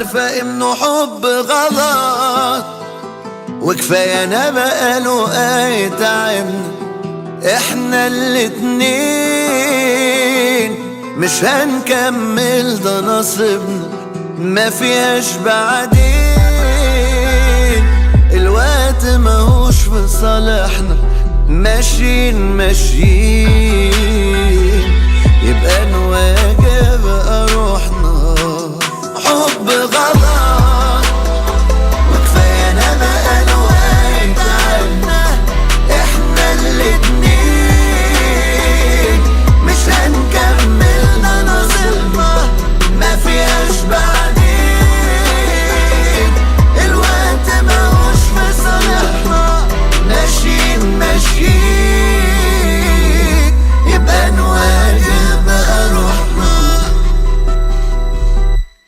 عارفة انه حب غلط، وكفاية انا بقاله تعبنا احنا الاتنين، مش هنكمل ده نصيبنا ما فيهاش بعدين. الوقت ماهوش في صالحنا، ماشيين يبقى نواجه بقى روحنا. حب غلط